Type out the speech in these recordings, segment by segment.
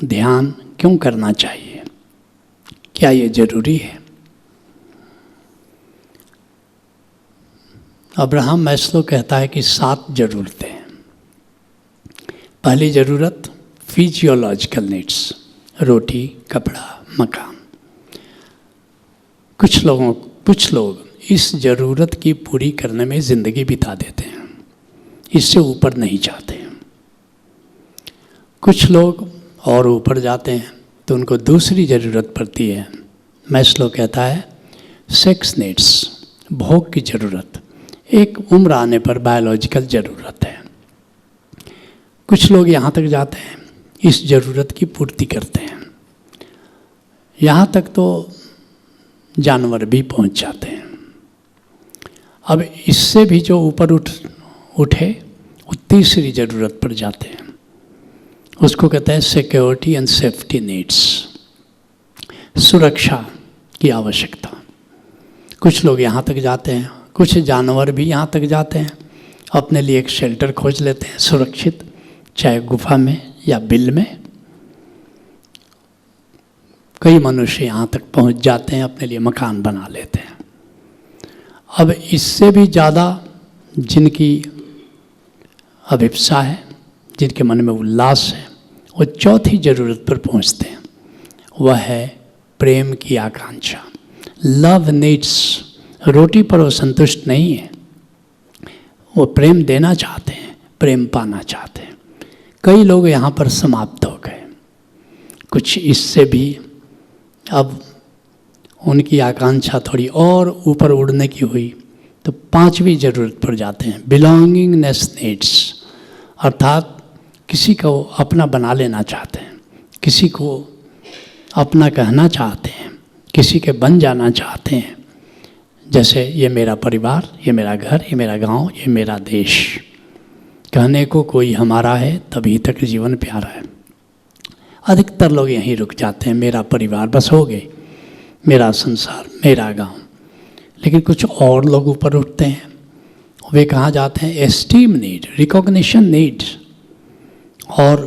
ध्यान क्यों करना चाहिए, क्या ये जरूरी है? अब्राहम मैस्लो कहता है कि 7 जरूरतें हैं। पहली जरूरत फिजियोलॉजिकल नीड्स, रोटी, कपड़ा, मकान। कुछ लोग इस जरूरत की पूरी करने में ज़िंदगी बिता देते हैं, इससे ऊपर नहीं जाते हैं। कुछ लोग और ऊपर जाते हैं तो उनको दूसरी ज़रूरत पड़ती है। मैस्लो कहता है सेक्स नीड्स, भोग की ज़रूरत, एक उम्र आने पर बायोलॉजिकल ज़रूरत है। कुछ लोग यहाँ तक जाते हैं, इस ज़रूरत की पूर्ति करते हैं। यहाँ तक तो जानवर भी पहुँच जाते हैं। अब इससे भी जो ऊपर उठे वो तीसरी ज़रूरत पर जाते हैं, उसको कहते हैं सिक्योरिटी एंड सेफ्टी नीड्स, सुरक्षा की आवश्यकता। कुछ लोग यहाँ तक जाते हैं, कुछ जानवर भी यहाँ तक जाते हैं, अपने लिए एक शेल्टर खोज लेते हैं सुरक्षित, चाहे गुफा में या बिल में। कई मनुष्य यहाँ तक पहुँच जाते हैं, अपने लिए मकान बना लेते हैं। अब इससे भी ज़्यादा जिनकी अभिप्सा है, जिनके मन में उल्लास है, वो चौथी ज़रूरत पर पहुँचते हैं। वह है प्रेम की आकांक्षा, लव नीड्स। रोटी पर वो संतुष्ट नहीं है, वो प्रेम देना चाहते हैं, प्रेम पाना चाहते हैं। कई लोग यहाँ पर समाप्त हो गए। कुछ इससे भी अब उनकी आकांक्षा थोड़ी और ऊपर उड़ने की हुई तो 5वीं ज़रूरत पर जाते हैं, बिलोंगिंगनेस नीड्स, अर्थात किसी को अपना बना लेना चाहते हैं, किसी को अपना कहना चाहते हैं, किसी के बन जाना चाहते हैं। जैसे ये मेरा परिवार, ये मेरा घर, ये मेरा गांव, ये मेरा देश। कहने को कोई हमारा है तभी तक जीवन प्यारा है। अधिकतर लोग यहीं रुक जाते हैं, मेरा परिवार बस हो गए, मेरा संसार, मेरा गांव। लेकिन कुछ और लोग ऊपर उठते हैं, वे कहाँ जाते हैं? एस्टीम नीड, रिकॉग्निशन नीड, और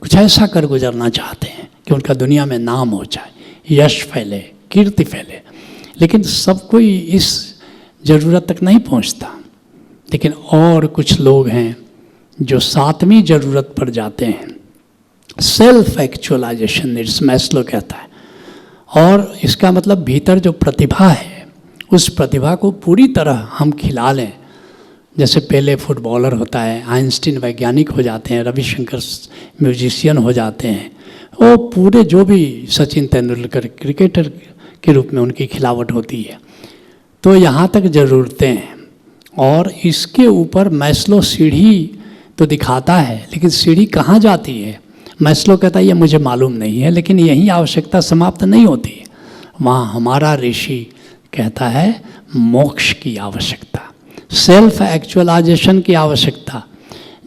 कुछ ऐसा कर गुजरना चाहते हैं कि उनका दुनिया में नाम हो जाए, यश फैले, कीर्ति फैले। लेकिन सब कोई इस ज़रूरत तक नहीं पहुंचता। लेकिन और कुछ लोग हैं जो 7वीं ज़रूरत पर जाते हैं, सेल्फ एक्चुअलाइजेशन नीड्स, मैस्लो कहता है। और इसका मतलब भीतर जो प्रतिभा है, उस प्रतिभा को पूरी तरह हम खिला लें। जैसे पहले फुटबॉलर होता है, आइंस्टीन वैज्ञानिक हो जाते हैं, रविशंकर म्यूजिशियन हो जाते हैं, वो पूरे जो भी सचिन तेंदुलकर क्रिकेटर के रूप में उनकी खिलावट होती है। तो यहाँ तक ज़रूरतें हैं। और इसके ऊपर मैस्लो सीढ़ी तो दिखाता है, लेकिन सीढ़ी कहाँ जाती है? मैस्लो कहता है ये मुझे मालूम नहीं है, लेकिन यही आवश्यकता समाप्त नहीं होती। वहाँ हमारा ऋषि कहता है मोक्ष की आवश्यकता, सेल्फ एक्चुअलाइजेशन की आवश्यकता,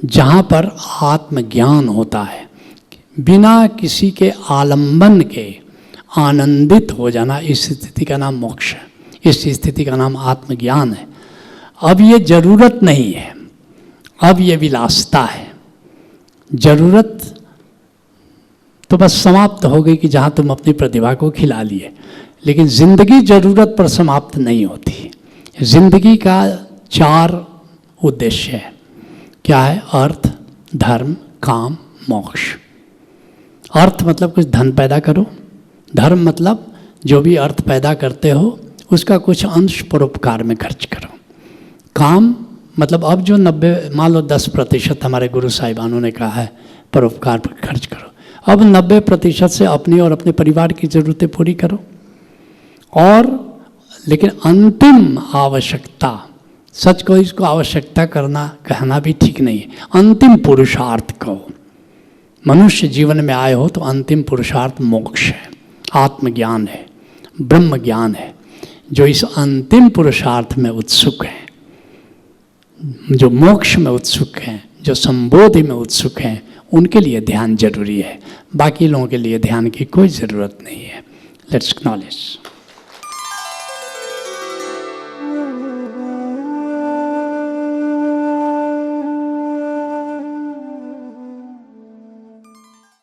जहाँ पर आत्मज्ञान होता है, बिना किसी के आलंबन के आनंदित हो जाना। इस स्थिति का नाम मोक्ष है, इस स्थिति का नाम आत्मज्ञान है। अब ये जरूरत नहीं है, अब ये विलासिता है। जरूरत तो बस समाप्त हो गई कि जहाँ तुम अपनी प्रतिभा को खिला लिए। लेकिन जिंदगी जरूरत पर समाप्त नहीं होती। जिंदगी का 4 उद्देश्य है। क्या है? अर्थ, धर्म, काम, मोक्ष। अर्थ मतलब कुछ धन पैदा करो, धर्म मतलब जो भी अर्थ पैदा करते हो उसका कुछ अंश परोपकार में खर्च करो। काम मतलब अब जो 90 मान लो 10% हमारे गुरु साहिबानों ने कहा है परोपकार पर खर्च करो, अब 90% से अपनी और अपने परिवार की ज़रूरतें पूरी करो। और लेकिन अंतिम आवश्यकता, सच को इसको आवश्यकता करना कहना भी ठीक नहीं है, अंतिम पुरुषार्थ कहो। मनुष्य जीवन में आए हो तो अंतिम पुरुषार्थ मोक्ष है, आत्मज्ञान है, ब्रह्म ज्ञान है। जो इस अंतिम पुरुषार्थ में उत्सुक हैं, जो मोक्ष में उत्सुक हैं, जो संबोधि में उत्सुक हैं, उनके लिए ध्यान जरूरी है। बाकी लोगों के लिए ध्यान की कोई ज़रूरत नहीं है। Let's acknowledge.